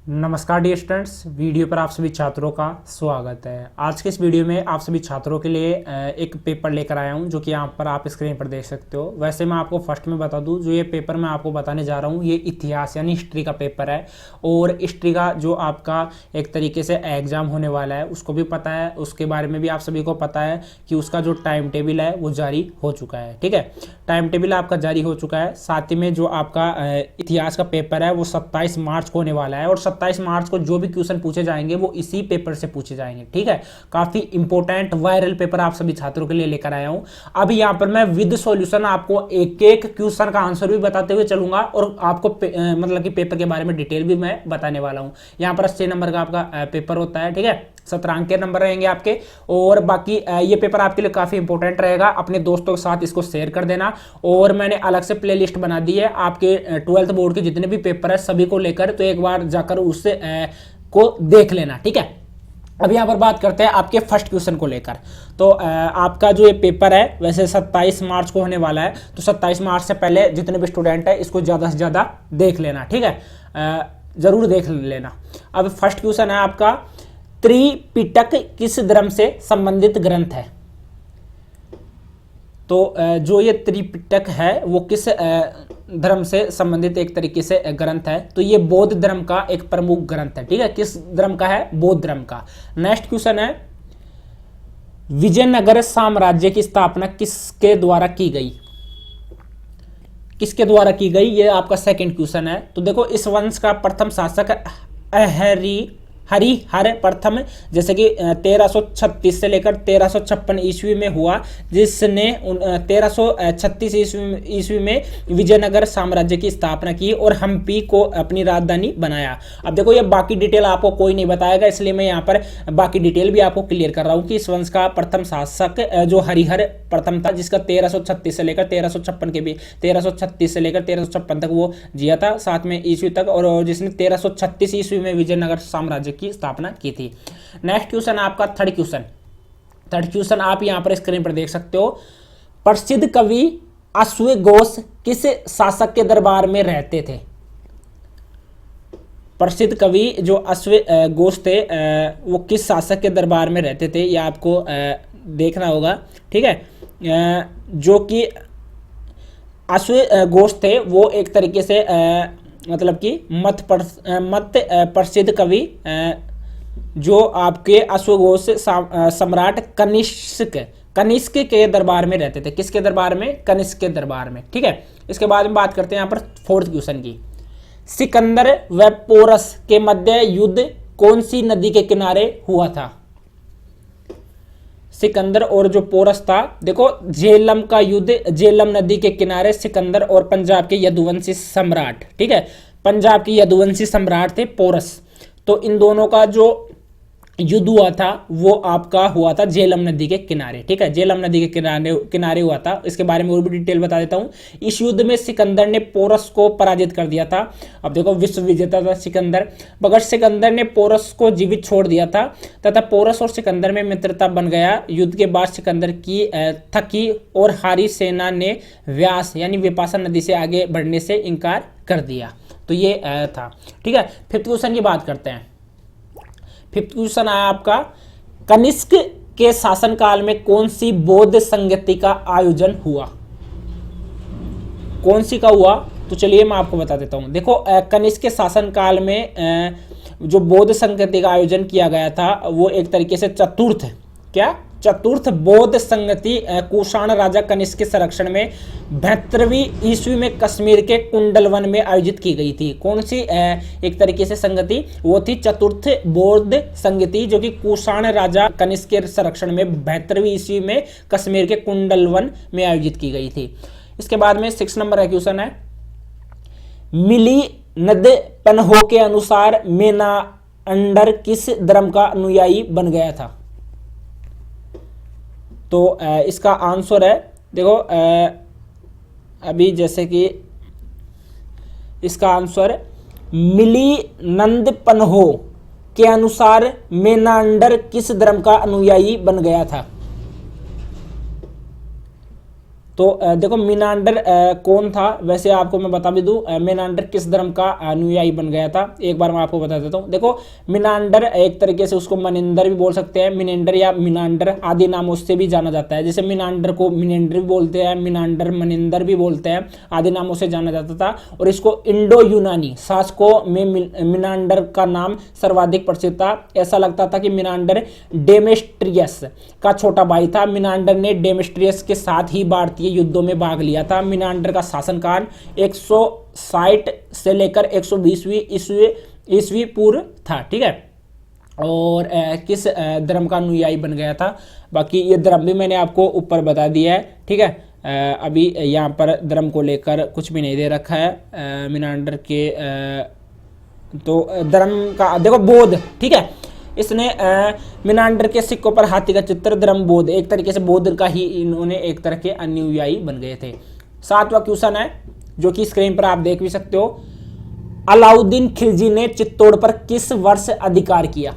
नमस्कार dear students, video पर आप सभी छात्रों का स्वागत है। आज के इस वीडियो में आप सभी छात्रों के लिए एक पेपर लेकर आया हूं, जो कि यहाँ पर आप स्क्रीन पर देख सकते हो। वैसे मैं आपको फर्स्ट में बता दूं, जो ये पेपर मैं आपको बताने जा रहा हूं ये इतिहास यानी हिस्ट्री का पेपर है। और हिस्ट्री का जो आपका एक तरीके से एग्जाम होने वाला है उसको भी पता है, उसके बारे में भी आप सभी को पता है कि उसका जो टाइम टेबल है वो जारी हो चुका है। ठीक है, टाइम टेबल आपका जारी हो चुका है। साथ ही में जो आपका इतिहास का पेपर है वो 27 मार्च को होने वाला है, और 27 मार्च को जो भी क्वेश्चन पूछे जाएंगे वो इसी पेपर से पूछे जाएंगे। ठीक है, काफी इंपॉर्टेंट वायरल पेपर आप सभी छात्रों के लिए लेकर आया हूं। अब यहाँ पर मैं विद सॉल्यूशन आपको एक एक क्वेश्चन का आंसर भी बताते हुए चलूंगा, और आपको मतलब कि पेपर के बारे में डिटेल भी मैं बताने वाला हूं। यहाँ पर 80 नंबर का आपका पेपर होता है। ठीक है, 17 अंक के नंबर रहेंगे आपके। और बाकी ये पेपर आपके लिए काफी इंपॉर्टेंट रहेगा। अपने दोस्तों के साथ इसको शेयर कर देना। और मैंने अलग से प्लेलिस्ट बना दी है आपके 12th बोर्ड के जितने भी पेपर है सभी को लेकर, तो एक बार जाकर उससे को देख लेना। ठीक है, अब यहाँ पर बात करते हैं आपके फर्स्ट क्वेश्चन को लेकर। तो आपका जो ये पेपर है वैसे 27 मार्च को होने वाला है, तो 27 मार्च से पहले जितने भी स्टूडेंट है इसको ज़्यादा से ज़्यादा देख लेना। ठीक है, ज़रूर देख लेना। अब फर्स्ट क्वेश्चन है आपका, त्रिपिटक किस धर्म से संबंधित ग्रंथ है? तो जो ये त्रिपिटक है वो किस धर्म से संबंधित एक तरीके से ग्रंथ है? तो ये बौद्ध धर्म का एक प्रमुख ग्रंथ है। ठीक है, किस धर्म का है? बौद्ध धर्म का। नेक्स्ट क्वेश्चन है, विजयनगर साम्राज्य की स्थापना किसके द्वारा की गई? किसके द्वारा की गई, ये आपका सेकंड क्वेश्चन है। तो देखो, इस वंश का प्रथम शासक हरिहर प्रथम, जैसे कि 1336 से लेकर 1356 ईस्वी में हुआ, जिसने 1336 ईस्वी में विजयनगर साम्राज्य की स्थापना की और हम्पी को अपनी राजधानी बनाया। अब देखो, ये बाकी डिटेल आपको कोई नहीं बताएगा, इसलिए मैं यहाँ पर बाकी डिटेल भी आपको क्लियर कर रहा हूँ कि इस वंश का प्रथम शासक जो हरिहर प्रथम था, जिसका 1336 से लेकर 1356 के भी 1336 से लेकर 1356 तक वो जिया था, साथ में ईस्वी तक, और जिसने 1336 ईस्वी में विजयनगर साम्राज्य की स्थापना की थी। नेक्स्ट क्वेश्चन आपका थर्ड क्वेश्चन आप यहां पर स्क्रीन पर देख सकते हो। प्रसिद्ध कवि अश्वघोष किस शासक के दरबार में रहते थे? प्रसिद्ध कवि जो अश्वघोष थे वो किस शासक के दरबार में रहते थे, ये आपको देखना होगा। ठीक है, जो कि अश्वघोष थे वो एक तरीके से मतलब कि मत प्रसिद्ध कवि जो आपके अश्वघोष सम्राट कनिष्क के दरबार में रहते थे। किसके दरबार में? कनिष्क के दरबार में। ठीक है, इसके बाद में बात करते हैं यहाँ पर फोर्थ क्वेश्चन की। सिकंदर व पोरस के मध्य युद्ध कौन सी नदी के किनारे हुआ था? सिकंदर और जो पोरस था, देखो झेलम का युद्ध झेलम नदी के किनारे सिकंदर और पंजाब के यदुवंशी सम्राट, ठीक है, पंजाब के यदुवंशी सम्राट थे पोरस, तो इन दोनों का जो युद्ध हुआ था वो आपका हुआ था झेलम नदी के किनारे। ठीक है, झेलम नदी के किनारे हुआ था। इसके बारे में और भी डिटेल बता देता हूं। इस युद्ध में सिकंदर ने पोरस को पराजित कर दिया था। अब देखो, विश्व विजेता था सिकंदर, मगर सिकंदर ने पोरस को जीवित छोड़ दिया था तथा पोरस और सिकंदर में मित्रता बन गया। युद्ध के बाद सिकंदर की थकी और हारी सेना ने व्यास यानी विपाशा नदी से आगे बढ़ने से इनकार कर दिया। तो ये था। ठीक है, फिफ्थ क्वेश्चन की बात करते हैं। फिफ्थ क्वेश्चन आया आपका, कनिष्क के शासनकाल में कौन सी बौद्ध संगति का आयोजन हुआ? कौन सी का हुआ? तो चलिए मैं आपको बता देता हूं। देखो, कनिष्क के शासनकाल में जो बौद्ध संगति का आयोजन किया गया था वो एक तरीके से चतुर्थ बौद्ध संगति कुषाण राजा कनिष्क के संरक्षण में 72वीं ईस्वी में कश्मीर के कुंडलवन में आयोजित की गई थी। कौन सी एक तरीके से संगति? वो थी चतुर्थ बौद्ध संगति, जो कि कुषाण राजा कनिष्क के संरक्षण में 72वीं ईस्वी में कश्मीर के कुंडलवन में आयोजित की गई थी। इसके बाद में 6 नंबर का क्वेश्चन है, मिली नद पन्हो के अनुसार मेनांडर किस धर्म का अनुयायी बन गया था? तो इसका आंसर है, देखो अभी जैसे कि इसका आंसर मिली नंद पन्हो के अनुसार मेनांडर किस धर्म का अनुयायी बन गया था? तो देखो मिनांडर कौन था, वैसे आपको मैं बता भी दूं मिनांडर किस धर्म का अनुयायी बन गया था, एक बार मैं आपको बता देता हूं। देखो मिनांडर एक तरीके से उसको मनिंदर भी बोल सकते हैं, मिनेंडर या मिनांडर आदि नामों से भी जाना जाता है। जैसे मिनांडर को मिनेंडर भी बोलते हैं, मिनांडर मनिंदर भी बोलते हैं, आदि नामों से जाना जाता था। और इसको इंडो यूनानी शासकों में मिनांडर का नाम सर्वाधिक प्रसिद्ध था। ऐसा लगता था कि मिनांडर डेमेस्ट्रियस का छोटा भाई था। मिनांडर ने डेमेस्ट्रियस के साथ ही भारतीय युद्धों में भाग लिया था। मिनांडर का शासनकाल 160 से लेकर 120वीं ईस्वी पूर्व था, ठीक है। और किस धर्म का अनुयायी बन गया था, बाकी ये धर्म भी मैंने आपको ऊपर बता दिया है, ठीक है। अभी यहाँ पर धर्म को लेकर कुछ भी नहीं दे रखा है मिनांडर के। तो धर्म का देखो बौद्ध, ठीक है, इसने मिनांडर के सिक्कों पर हाथी का चित्र, धर्म बौद्ध, एक तरीके से बौद्ध का ही इन्होंने एक तरह के अनुयायी बन गए थे। 7वां क्वेश्चन है जो कि स्क्रीन पर आप देख भी सकते हो। अलाउद्दीन खिलजी ने चित्तौड़ पर किस वर्ष अधिकार किया?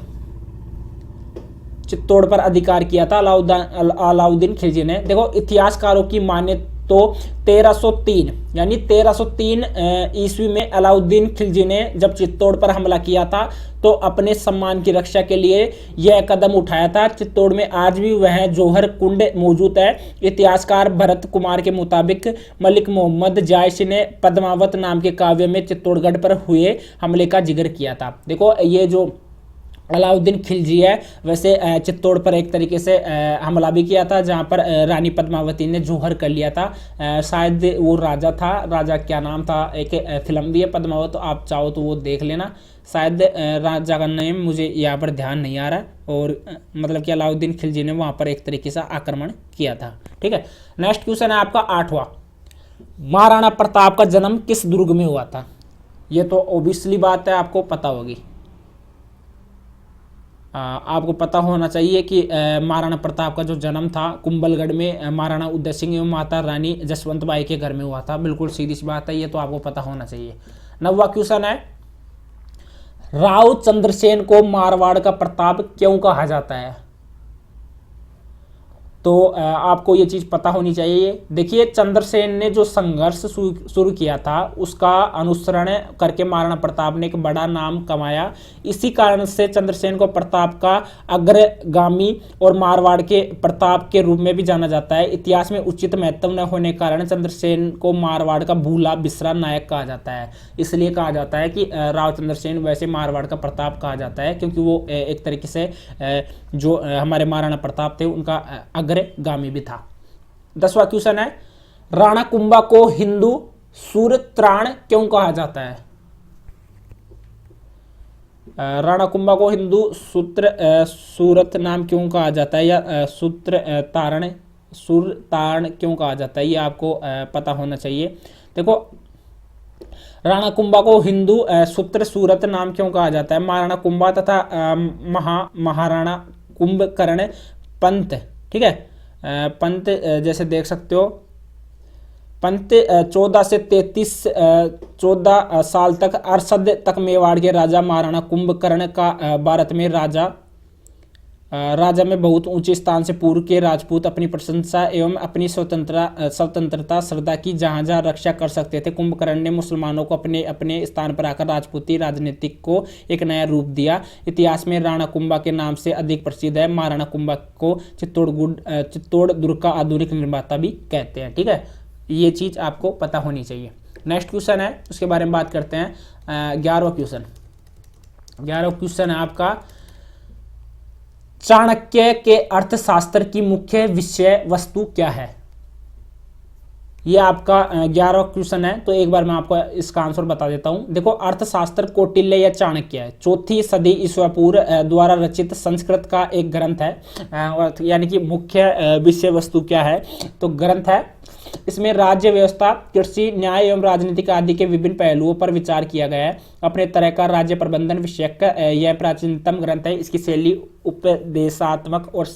चित्तौड़ पर अधिकार किया था अलाउद्दीन खिलजी ने। देखो इतिहासकारों की माने तो 1303 यानी 1303 ईस्वी में अलाउद्दीन खिलजी ने जब चित्तौड़ पर हमला किया था तो अपने सम्मान की रक्षा के लिए यह कदम उठाया था। चित्तौड़ में आज भी वह जौहर कुंड मौजूद है। इतिहासकार भरत कुमार के मुताबिक मलिक मोहम्मद जायसी ने पद्मावत नाम के काव्य में चित्तौड़गढ़ पर हुए हमले का जिक्र किया था। देखो ये जो अलाउद्दीन खिलजी है वैसे चित्तौड़ पर एक तरीके से हमला भी किया था, जहां पर रानी पद्मावती ने जौहर कर लिया था। शायद वो राजा था, राजा क्या नाम था, एक फिल्म भी है पद्मावत, तो आप चाहो तो वो देख लेना। शायद राजा का नाम मुझे यहाँ पर ध्यान नहीं आ रहा। और मतलब कि अलाउद्दीन खिलजी ने वहाँ पर एक तरीके से आक्रमण किया था, ठीक है। नेक्स्ट क्वेश्चन है आपका 8वां। महाराणा प्रताप का जन्म किस दुर्ग में हुआ था? ये तो ओबियसली बात है, आपको पता होगी। आपको पता होना चाहिए कि महाराणा प्रताप का जो जन्म था कुंभलगढ़ में महाराणा उदय सिंह एवं माता रानी जसवंत बाई के घर में हुआ था। बिल्कुल सीधी सी बात है, ये तो आपको पता होना चाहिए। 9वां क्वेश्चन है, राव चंद्रसेन को मारवाड़ का प्रताप क्यों कहा जाता है? तो आपको ये चीज़ पता होनी चाहिए। देखिए चंद्रसेन ने जो संघर्ष शुरू किया था उसका अनुसरण करके महाराणा प्रताप ने एक बड़ा नाम कमाया। इसी कारण से चंद्रसेन को प्रताप का अग्रगामी और मारवाड़ के प्रताप के रूप में भी जाना जाता है। इतिहास में उचित महत्व न होने कारण चंद्रसेन को मारवाड़ का भूला बिसरा नायक कहा जाता है। इसलिए कहा जाता है कि राव चंद्रसेन वैसे मारवाड़ का प्रताप कहा जाता है क्योंकि वो एक तरीके से जो हमारे महाराणा प्रताप थे उनका अग्रगामी भी था। 10वां क्वेश्चन है, राणा कुंभा को हिंदू सूरत्राण क्यों कहा जाता है? राणा कुंभा को हिंदू सूरत नाम क्यों कहा जाता है या सुरतारण क्यों कहा जाता है, ये आपको पता होना चाहिए। देखो राणा कुंभा को हिंदू सूरत नाम क्यों कहा जाता है? महाराणा कुंभा तथा महाराणा कुंभकर्ण पंत, ठीक है, पंत जैसे देख सकते हो, पंत 14 से 14 साल तक अरशद तक मेवाड़ के राजा महाराणा कुंभकर्ण का भारत में राजा में बहुत ऊंचे स्थान से पूर्व के राजपूत अपनी प्रशंसा एवं अपनी स्वतंत्रता श्रद्धा की जहां जहां रक्षा कर सकते थे। कुंभकर्ण ने मुसलमानों को अपने अपने स्थान पर आकर राजपूती राजनीतिक को एक नया रूप दिया। इतिहास में राणा कुंभा के नाम से अधिक प्रसिद्ध है। महाराणा कुंभा को चित्तौड़ दुर्ग का आधुनिक निर्माता भी कहते हैं, ठीक है। ये चीज़ आपको पता होनी चाहिए। नेक्स्ट क्वेश्चन है उसके बारे में बात करते हैं। 11वां क्वेश्चन है आपका, चाणक्य के अर्थशास्त्र की मुख्य विषय वस्तु क्या है? ये आपका 11वां क्वेश्चन है। तो एक बार मैं आपको इसका आंसर बता देता हूं। देखो अर्थशास्त्र कौटिल्य या चाणक्य है 4वीं सदी ईसा पूर्व द्वारा रचित संस्कृत का एक ग्रंथ है। यानी कि मुख्य विषय वस्तु क्या है? तो ग्रंथ है, इसमें राज्य व्यवस्था, कृषि, न्याय एवं राजनीतिक आदि के विभिन्न पहलुओं पर विचार किया गया है। अपने तरह का राज्य प्रबंधन विषयक यह प्राचीनतम ग्रंथ है। इसकी शैली उपदेशात्मक और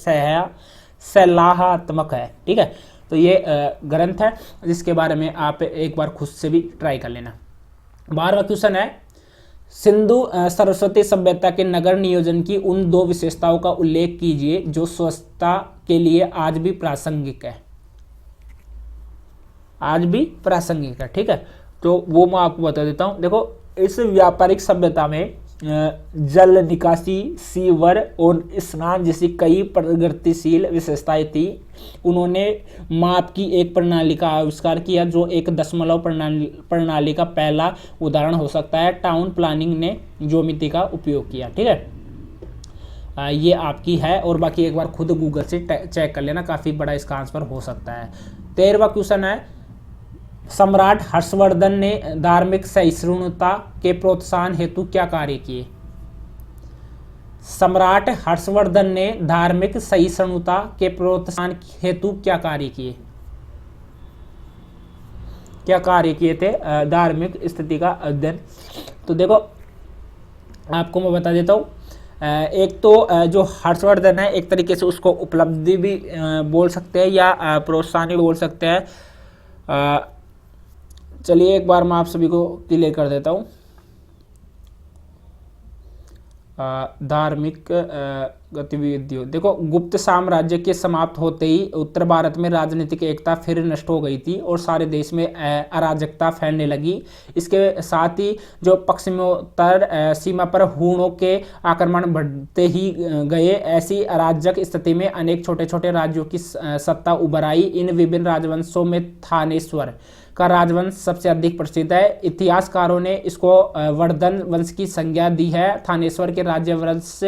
सलाहात्मक है, ठीक है। तो ये ग्रंथ है जिसके बारे में आप एक बार खुद से भी ट्राई कर लेना। 12वां क्वेश्चन है, सिंधु सरस्वती सभ्यता के नगर नियोजन की उन 2 विशेषताओं का उल्लेख कीजिए जो स्वच्छता के लिए आज भी प्रासंगिक है। आज भी प्रासंगिक है। ठीक है, तो वो मैं आपको बता देता हूँ। देखो, इस व्यापारिक सभ्यता में जल निकासी, सीवर और स्नान जैसी कई प्रगतिशील विशेषताएं थी। उन्होंने माप की एक प्रणाली का आविष्कार किया जो एक दशमलव प्रणाली का पहला उदाहरण हो सकता है। टाउन प्लानिंग ने ज्योमेट्री का उपयोग किया। ठीक है, ये आपकी है, और बाकी एक बार खुद गूगल से चेक कर लेना, काफ़ी बड़ा इसका आंसर हो सकता है। 13वां क्वेश्चन है, सम्राट हर्षवर्धन ने धार्मिक सहिष्णुता के प्रोत्साहन हेतु क्या कार्य किए? सम्राट हर्षवर्धन ने धार्मिक सहिष्णुता के प्रोत्साहन हेतु क्या कार्य किए? क्या कार्य किए थे? धार्मिक स्थिति का अध्ययन। तो देखो, आपको मैं बता देता हूँ। एक तो जो हर्षवर्धन है, एक तरीके से उसको उपलब्धि भी बोल सकते हैं या प्रोत्साहन भी बोल सकते हैं। चलिए एक बार मैं आप सभी को क्लियर कर देता हूँ। धार्मिक गतिविधियों, देखो, गुप्त साम्राज्य के समाप्त होते ही उत्तर भारत में राजनीतिक एकता फिर नष्ट हो गई थी और सारे देश में अराजकता फैलने लगी। इसके साथ ही जो पश्चिमोत्तर सीमा पर हूणों के आक्रमण बढ़ते ही गए। ऐसी अराजक स्थिति में अनेक छोटे छोटे राज्यों की सत्ता उभर आई। इन विभिन्न राजवंशों में थानेश्वर का राजवंश सबसे अधिक प्रसिद्ध है। इतिहासकारों ने इसको वर्धन वंश की संज्ञा दी है। थानेश्वर के राज्य वंश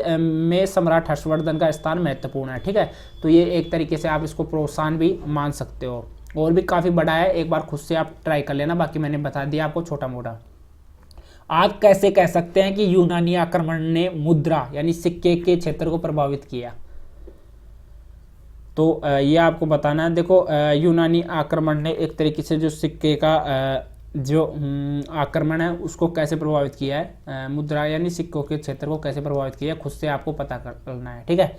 में सम्राट हर्षवर्धन का स्थान महत्वपूर्ण है। ठीक है, तो ये एक तरीके से आप इसको प्रोत्साहन भी मान सकते हो, और भी काफ़ी बड़ा है, एक बार खुद से आप ट्राई कर लेना। बाकी मैंने बता दिया आपको छोटा मोटा। आप कैसे कह सकते हैं कि यूनानी आक्रमण ने मुद्रा यानी सिक्के के क्षेत्र को प्रभावित किया? तो ये आपको बताना है। देखो, यूनानी आक्रमण ने एक तरीके से जो सिक्के का जो आक्रमण है उसको कैसे प्रभावित किया है, मुद्रा यानी सिक्कों के क्षेत्र को कैसे प्रभावित किया है, खुद से आपको पता करना है। ठीक है,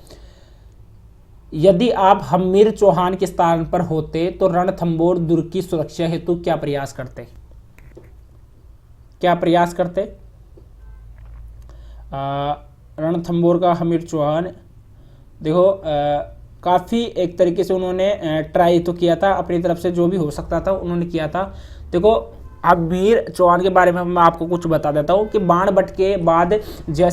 यदि आप हमीर चौहान के स्थान पर होते तो रणथंभौर दुर्ग की सुरक्षा हेतु क्या प्रयास करते? क्या प्रयास करते? रणथंभौर का हमीर चौहान, देखो, काफ़ी एक तरीके से उन्होंने ट्राई तो किया था अपनी तरफ से, जो भी हो सकता था उन्होंने किया था। देखो, हमीर चौहान के बारे में मैं आपको कुछ बता देता हूँ कि बाणभट्ट के बाद जय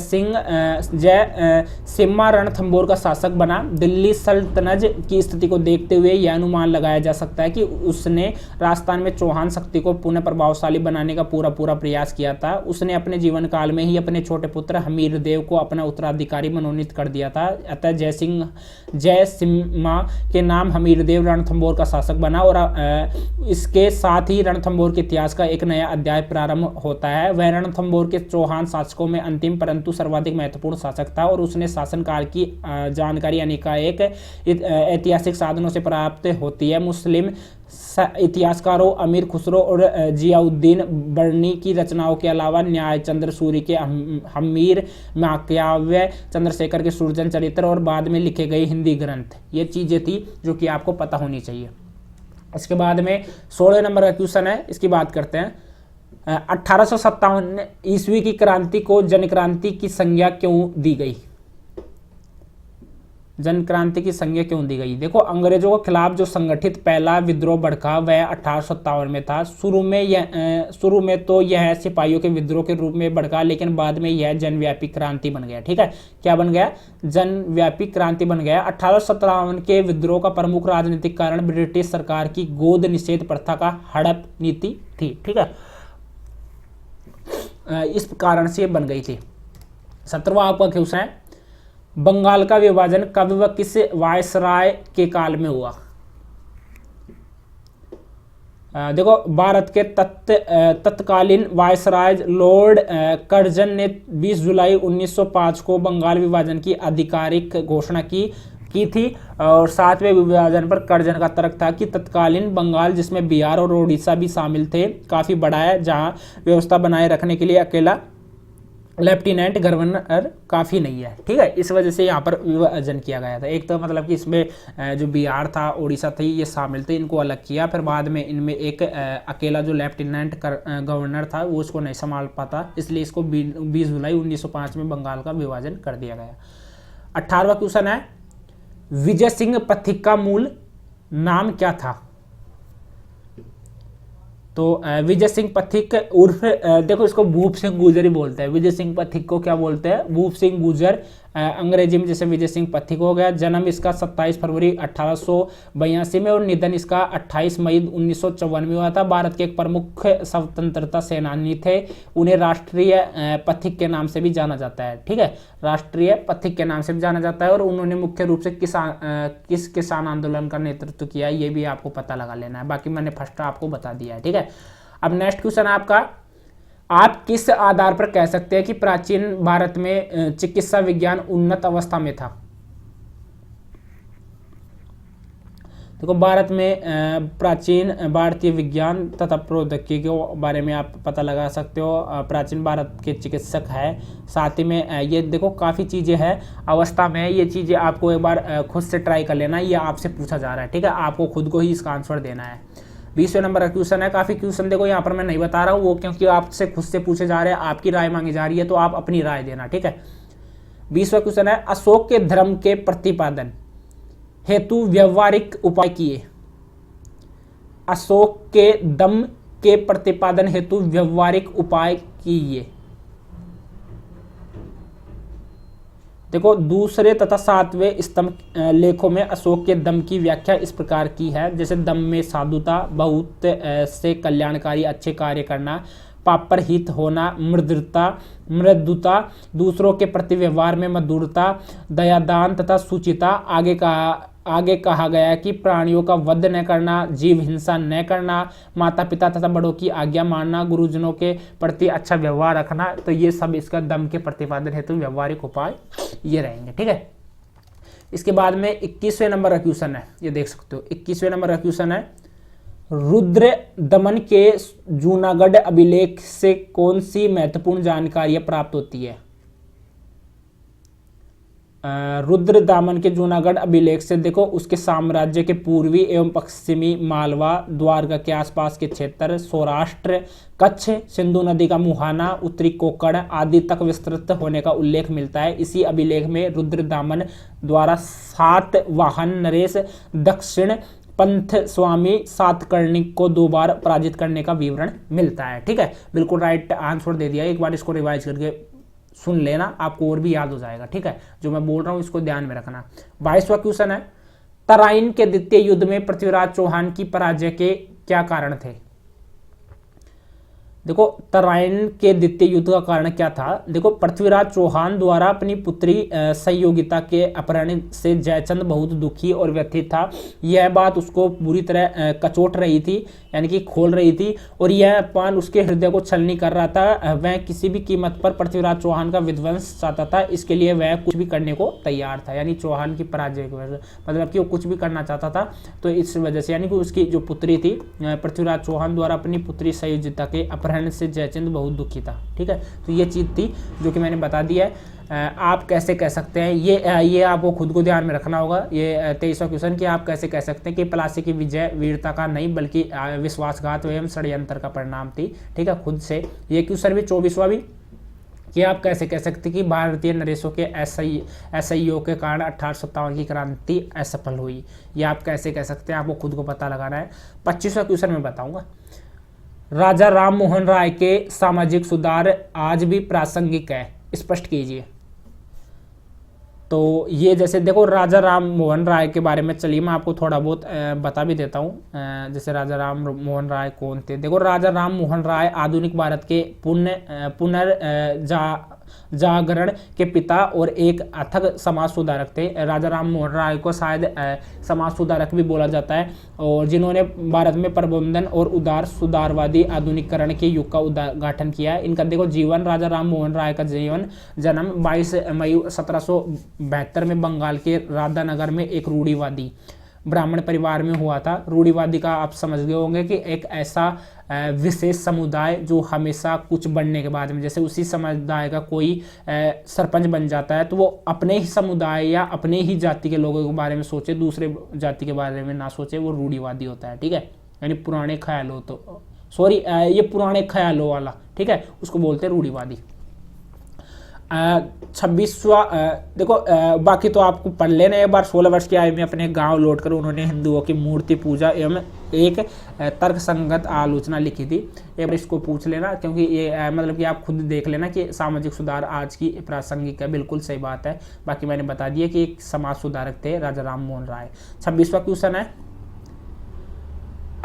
सिम्हा रणथंभौर का शासक बना। दिल्ली सल्तनत की स्थिति को देखते हुए यह अनुमान लगाया जा सकता है कि उसने राजस्थान में चौहान शक्ति को पुनः प्रभावशाली बनाने का पूरा प्रयास किया था। उसने अपने जीवन काल में ही अपने छोटे पुत्र हमीरदेव को अपना उत्तराधिकारी मनोनीत कर दिया था। अतः जय सिम्हा के नाम हमीरदेव रणथंभौर का शासक बना, और इसके साथ ही रणथंभौर के इतिहास का एक नया अध्याय प्रारंभ होता है। वह रणथंभौर के चौहान शासकों में अंतिम परंतु सर्वाधिक महत्वपूर्ण शासक था, और उसने शासनकाल की जानकारी अनेकानेक ऐतिहासिक साधनों से प्राप्त होती है। मुस्लिम इतिहासकारों अमीर खुसरो और जियाउद्दीन बर्नी की रचनाओं के अलावा न्याय चंद्र सूरी के हमीर महाकाव्य, चंद्रशेखर के सूरजन चरित्र और बाद में लिखे गए हिंदी ग्रंथ, ये चीज़ें थी जो कि आपको पता होनी चाहिए। इसके बाद में 16 नंबर का क्वेश्चन है, इसकी बात करते हैं। 1857 ईस्वी की क्रांति को जन क्रांति की संज्ञा क्यों दी गई? जन क्रांति की संज्ञा क्यों दी गई? देखो, अंग्रेजों के खिलाफ जो संगठित पहला विद्रोह भड़का वह 1857 में था। शुरू में तो यह सिपाहियों के विद्रोह के रूप में भड़का, लेकिन बाद में यह जनव्यापी क्रांति बन गया। ठीक है, क्या बन गया? जनव्यापी क्रांति बन गया। 1857 के विद्रोह का प्रमुख राजनीतिक कारण ब्रिटिश सरकार की गोद निषेध प्रथा का हड़प नीति थी। ठीक है, इस कारण से बन गई थी। 17वां आपका क्वेश्चन है, बंगाल का विभाजन कब व किस वायसराय के काल में हुआ? देखो, भारत के तत्कालीन वायसराय लॉर्ड कर्जन ने 20 जुलाई 1905 को बंगाल विभाजन की आधिकारिक घोषणा की थी, और 7वें विभाजन पर कर्जन का तर्क था कि तत्कालीन बंगाल, जिसमें बिहार और उड़ीसा भी शामिल थे, काफ़ी बड़ा है, जहाँ व्यवस्था बनाए रखने के लिए अकेला लेफ्टिनेंट गवर्नर काफ़ी नहीं है। ठीक है, इस वजह से यहाँ पर विभाजन किया गया था। एक तो मतलब कि इसमें जो बिहार था, उड़ीसा थी, ये शामिल थे, इनको अलग किया। फिर बाद में इनमें एक अकेला जो लेफ्टिनेंट गवर्नर था वो उसको नहीं संभाल पाता, इसलिए इसको 20 जुलाई 1905 में बंगाल का विभाजन कर दिया गया। 18वां क्वेश्चन है, विजय सिंह पथिक का मूल नाम क्या था? तो विजय सिंह पथिक उर्फ देखो इसको भूप सिंह गुर्जर ही बोलते हैं। विजय सिंह पथिक को क्या बोलते हैं? भूप सिंह गुर्जर, अंग्रेजी में जैसे विजय सिंह पथिक हो गया। जन्म इसका 27 फरवरी 1882 में और निधन इसका 28 मई 1954 में हुआ था। भारत के एक प्रमुख स्वतंत्रता सेनानी थे। उन्हें राष्ट्रीय पथिक के नाम से भी जाना जाता है। ठीक है, राष्ट्रीय पथिक के नाम से भी जाना जाता है। और उन्होंने मुख्य रूप से किस किसान आंदोलन का नेतृत्व किया, ये भी आपको पता लगा लेना है। बाकी मैंने फर्स्ट आपको बता दिया है। ठीक है, अब नेक्स्ट क्वेश्चन आपका, आप किस आधार पर कह सकते हैं कि प्राचीन भारत में चिकित्सा विज्ञान उन्नत अवस्था में था? देखो भारत में प्राचीन भारतीय विज्ञान तथा प्रौद्योगिकी के बारे में आप पता लगा सकते हो। प्राचीन भारत के चिकित्सक है। साथ ही में ये देखो काफ़ी चीज़ें हैं अवस्था में, ये चीज़ें आपको एक बार खुद से ट्राई कर लेना, ये आपसे पूछा जा रहा है। ठीक है, आपको खुद को ही इसका आंसर देना है। 20वें नंबर का क्वेश्चन है। काफ़ी क्वेश्चन देखो यहाँ पर मैं नहीं बता रहा हूँ, वो क्योंकि आपसे खुद से पूछे जा रहे हैं, आपकी राय मांगी जा रही है, तो आप अपनी राय देना। ठीक है, 20वां क्वेश्चन है, अशोक के धर्म के प्रतिपादन हेतु व्यवहारिक उपाय किए। अशोक के दम के प्रतिपादन हेतु व्यवहारिक उपाय किए। देखो दूसरे तथा 7वें स्तंभ लेखों में अशोक के दम की व्याख्या इस प्रकार की है, जैसे दम में साधुता, बहुत से कल्याणकारी अच्छे कार्य करना, पापर हित होना, मृदुता, दूसरों के प्रति व्यवहार में मधुरता, दयादान तथा सुचिता। आगे कहा गया कि प्राणियों का वध न करना, जीव हिंसा न करना, माता पिता तथा बड़ों की आज्ञा मानना, गुरुजनों के प्रति अच्छा व्यवहार रखना। तो ये सब इसका दम के प्रतिपादन हेतु व्यवहारिक उपाय ये रहेंगे। ठीक है, इसके बाद में 21वें नंबर का क्वेश्चन है, ये देख सकते हो। 21वें नंबर का क्वेश्चन है, रुद्र दमन के जूनागढ़ अभिलेख से कौन सी महत्वपूर्ण जानकारियां प्राप्त होती है? रुद्र दामन के जूनागढ़ अभिलेख से देखो उसके साम्राज्य के पूर्वी एवं पश्चिमी मालवा, द्वारका के आसपास के क्षेत्र, सौराष्ट्र, कच्छ, सिंधु नदी का मुहाना, उत्तरी कोकण आदि तक विस्तृत होने का उल्लेख मिलता है। इसी अभिलेख में रुद्र दामन द्वारा सातवाहन नरेश दक्षिण पंथ स्वामी सातकर्णिक को 2 बार पराजित करने का विवरण मिलता है। ठीक है, बिल्कुल राइट आंसर दे दिया। एक बार इसको रिवाइज करके सुन लेना, आपको और भी याद हो जाएगा। ठीक है, जो मैं बोल रहा हूं इसको ध्यान में रखना। 22वां क्वेश्चन है, तराइन के द्वितीय युद्ध में पृथ्वीराज चौहान की पराजय के क्या कारण थे? देखो तराइन के द्वितीय युद्ध का कारण क्या था? देखो पृथ्वीराज चौहान द्वारा अपनी पुत्री संयोगिता के अपहरण से जयचंद बहुत दुखी और व्यथित था। यह बात उसको बुरी तरह कचोट रही थी, यानी कि खोल रही थी, और यह अपमान उसके हृदय को छलनी कर रहा था। वह किसी भी कीमत पर पृथ्वीराज चौहान का विध्वंस चाहता था। इसके लिए वह कुछ भी करने को तैयार था, यानी चौहान की पराजय की वजह से, मतलब कि वो कुछ भी करना चाहता था। तो इस वजह से यानी कि उसकी जो पुत्री थी, पृथ्वीराज चौहान द्वारा अपनी पुत्री संयोगिता के अपहरण से जयचंद बहुत दुखी था। ठीक है, तो ये चीज़ थी जो कि मैंने बता दी है। आप कैसे कह सकते हैं, ये आपको खुद को ध्यान में रखना होगा। ये 23वां क्वेश्चन कि आप कैसे कह सकते हैं कि प्लासी की विजय वीरता का नहीं बल्कि विश्वासघात एवं षड्यंत्र का परिणाम थी। ठीक है, खुद से। ये क्वेश्चन भी 24वां भी कि आप कैसे कह सकते हैं कि भारतीय नरेशों के असहयोग के कारण 1857 की क्रांति असफल हुई। ये आप कैसे कह सकते हैं, आपको खुद को पता लगाना है। 25वां क्वेश्चन मैं बताऊंगा, राजा राम मोहन राय के सामाजिक सुधार आज भी प्रासंगिक है, स्पष्ट कीजिए। तो ये जैसे देखो राजा राम मोहन राय के बारे में, चलिए मैं आपको थोड़ा बहुत बता भी देता हूँ। जैसे राजा राम मोहन राय कौन थे? देखो राजा राम मोहन राय आधुनिक भारत के जागरण के पिता और एक अथक समाज सुधारक थे। राजा राम मोहन राय को शायद समाज सुधारक भी बोला जाता है, और जिन्होंने भारत में प्रबंधन और उदार सुधारवादी आधुनिकीकरण के युग का उद्घाटन किया है। इनका देखो जीवन, राजा राम मोहन राय का जीवन, जन्म 22 मई 1772 में बंगाल के राधानगर में एक रूढ़िवादी ब्राह्मण परिवार में हुआ था। रूढ़िवादी का आप समझ गए होंगे कि एक ऐसा विशेष समुदाय जो हमेशा कुछ बनने के बाद में, जैसे उसी समुदाय का कोई सरपंच बन जाता है तो वो अपने ही समुदाय या अपने ही जाति के लोगों के बारे में सोचे, दूसरे जाति के बारे में ना सोचे, वो रूढ़िवादी होता है। ठीक है, यानी पुराने ख्यालों, तो सॉरी ये पुराने ख्यालों वाला, ठीक है, उसको बोलते हैं रूढ़िवादी। 26वां देखो बाकी तो आपको पढ़ लेना एक बार। 16 वर्ष की आयु में अपने गांव लौटकर उन्होंने हिंदुओं की मूर्ति पूजा एवं एक तर्क संगत आलोचना लिखी थी। एक बार इसको पूछ लेना, क्योंकि ये मतलब कि आप खुद देख लेना कि सामाजिक सुधार आज की प्रासंगिक है, बिल्कुल सही बात है। बाकी मैंने बता दिया कि एक समाज सुधारक थे राजा राम मोहन राय। 26वां क्वेश्चन है,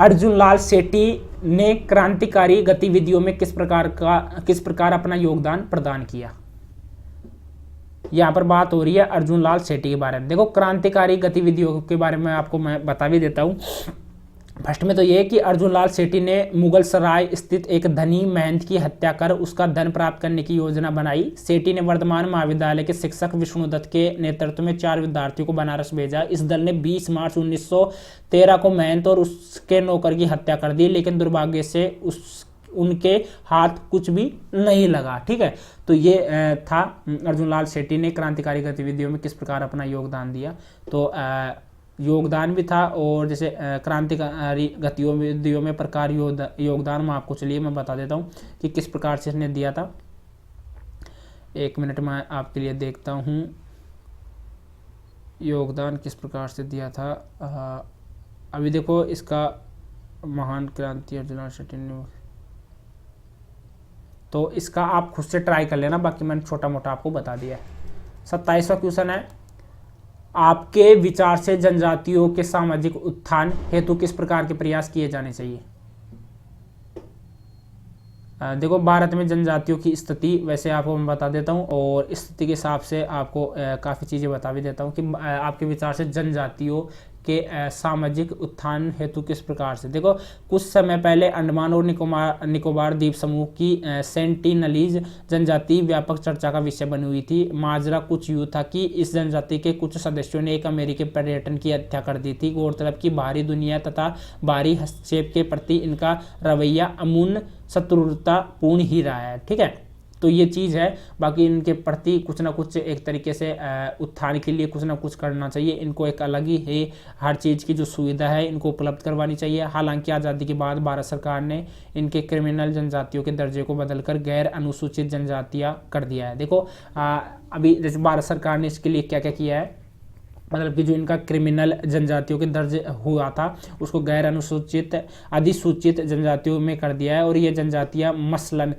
अर्जुन लाल सेठी ने क्रांतिकारी गतिविधियों में किस प्रकार अपना योगदान प्रदान किया। यहाँ पर बात हो रही है अर्जुन लाल सेठी के बारे में। देखो, क्रांतिकारी गतिविधियों के बारे में आपको मैं बता भी देता हूँ। फर्स्ट में तो ये कि अर्जुन लाल सेठी ने मुगल सराय स्थित एक धनी महंत की हत्या कर उसका धन प्राप्त करने की योजना बनाई। सेठी ने वर्धमान महाविद्यालय के शिक्षक विष्णुदत्त के नेतृत्व में 4 विद्यार्थियों को बनारस भेजा। इस दल ने 20 मार्च 1913 को महंत और उसके नौकर की हत्या कर दी, लेकिन दुर्भाग्य से उनके हाथ कुछ भी नहीं लगा। ठीक है, तो ये था अर्जुन लाल सेठी ने क्रांतिकारी गतिविधियों में किस प्रकार अपना योगदान दिया। तो योगदान भी था, और जैसे क्रांतिकारी गतिविधियों में प्रकार योगदान में आपको चलिए मैं बता देता हूँ कि किस प्रकार से इसने दिया था। 1 मिनट में आपके लिए देखता हूँ योगदान किस प्रकार से दिया था। अभी देखो, इसका महान क्रांति अर्जुन लाल सेठी ने, तो इसका आप खुद से ट्राई कर लेना, बाकी मैंने छोटा मोटा आपको बता दिया है। 27वां क्वेश्चन है, आपके विचार से जनजातियों के सामाजिक उत्थान हेतु किस प्रकार के प्रयास किए जाने चाहिए। देखो, भारत में जनजातियों की स्थिति वैसे आपको मैं बता देता हूं, और स्थिति के हिसाब से आपको काफ़ी चीज़ें बता भी देता हूं कि आपके विचार से जनजातियों के सामाजिक उत्थान हेतु किस प्रकार से। देखो, कुछ समय पहले अंडमान और निकोबार द्वीप समूह की सेंटिनलीज जनजाति व्यापक चर्चा का विषय बनी हुई थी। माजरा कुछ यूँ था कि इस जनजाति के कुछ सदस्यों ने एक अमेरिकी पर्यटन की हत्या कर दी थी। गौरतलब की बाहरी दुनिया तथा बाहरी हस्तक्षेप के प्रति इनका रवैया अमून शत्रुतापूर्ण ही रहा है। ठीक है, तो ये चीज़ है। बाकी इनके प्रति कुछ ना कुछ एक तरीके से उत्थान के लिए कुछ ना कुछ करना चाहिए। इनको एक अलग ही है, हर चीज़ की जो सुविधा है इनको उपलब्ध करवानी चाहिए। हालांकि आज़ादी के बाद भारत सरकार ने इनके क्रिमिनल जनजातियों के दर्जे को बदलकर गैर अनुसूचित जनजातियाँ कर दिया है। देखो, अभी जैसे भारत सरकार ने इसके लिए क्या क्या किया है, मतलब कि जो इनका क्रिमिनल जनजातियों के दर्ज हुआ था उसको गैर अनुसूचित अधिसूचित जनजातियों में कर दिया है। और ये जनजातियां मसलन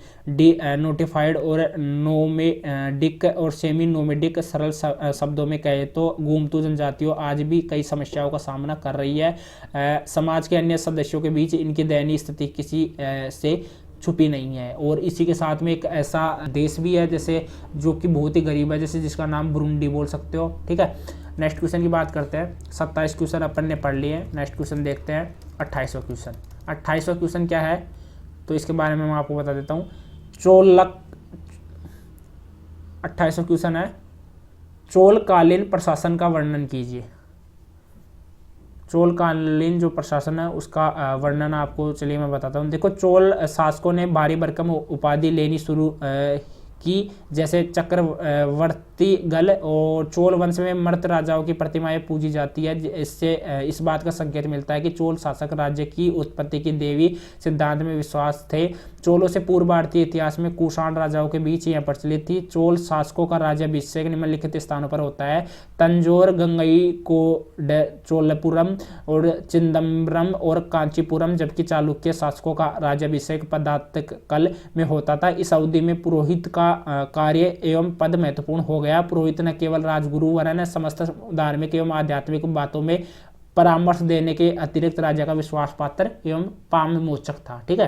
नोटिफाइड और नोमेडिक और सेमी नोमेडिक, सरल शब्दों में कहे तो घूमतू जनजातियों आज भी कई समस्याओं का सामना कर रही है। समाज के अन्य सदस्यों के बीच इनकी दयनीय स्थिति किसी से छुपी नहीं है। और इसी के साथ में एक ऐसा देश भी है जैसे जो कि बहुत ही गरीब है, जैसे जिसका नाम बुरुंडी बोल सकते हो। ठीक है, नेक्स्ट क्वेश्चन की बात करते हैं। 27 क्वेश्चन अपन ने पढ़ लिए। नेक्स्ट क्वेश्चन देखते हैं 28वां क्वेश्चन। 28वां क्वेश्चन क्या है, तो इसके बारे में मैं आपको बता देता हूँ। 28वां क्वेश्चन है, चोलकालीन प्रशासन का वर्णन कीजिए। चोलकालीन जो प्रशासन है उसका वर्णन आपको चलिए मैं बताता हूँ। देखो, चोल शासकों ने भारी भरकम उपाधि लेनी शुरू की, जैसे चक्रवर्ती गल, और चोल वंश में मर्त राजाओं की प्रतिमाएं पूजी जाती है। इससे इस बात का संकेत मिलता है कि चोल शासक राज्य की उत्पत्ति की देवी सिद्धांत में विश्वास थे। चोलों से पूर्व भारतीय इतिहास में कुषाण राजाओं के बीच यह प्रचलित थी। चोल शासकों का राज्याभिषेक निम्नलिखित स्थानों पर होता है: तंजौर, गंगईकोंड, चोलपुरम और चिदम्बरम और कांचीपुरम। जबकि चालुक्य शासकों का राज्याभिषेक पदातिकल में होता था। इस अवधि में पुरोहित का कार्य एवं पद महत्वपूर्ण हो गया। पुरोहित न केवल राजगुरु वरन समस्त धार्मिक एवं आध्यात्मिक बातों में परामर्श देने के अतिरिक्त राजा का विश्वास पात्र एवं पाम मोचक था। ठीक है,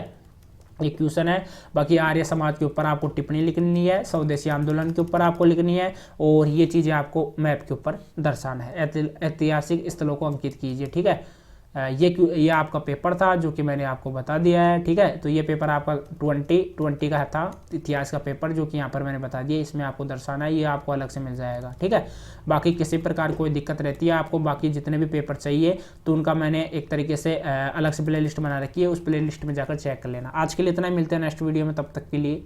ये क्वेश्चन है। बाकी आर्य समाज के ऊपर आपको टिप्पणी लिखनी है, स्वदेशी आंदोलन के ऊपर आपको लिखनी है, और ये चीज़ें आपको मैप के ऊपर दर्शाना है। ऐतिहासिक स्थलों को अंकित कीजिए। ठीक है, ये आपका पेपर था जो कि मैंने आपको बता दिया है। ठीक है, तो ये पेपर आपका 2020 का था, इतिहास का पेपर, जो कि यहाँ पर मैंने बता दिया। इसमें आपको दर्शाना है, ये आपको अलग से मिल जाएगा। ठीक है, बाकी किसी प्रकार कोई दिक्कत रहती है आपको, बाकी जितने भी पेपर चाहिए तो उनका मैंने एक तरीके से अलग से प्ले लिस्ट बना रखी है, उस प्ले लिस्ट में जाकर चेक कर लेना। आज के लिए इतना ही, मिलते हैं नेक्स्ट वीडियो में, तब तक के लिए।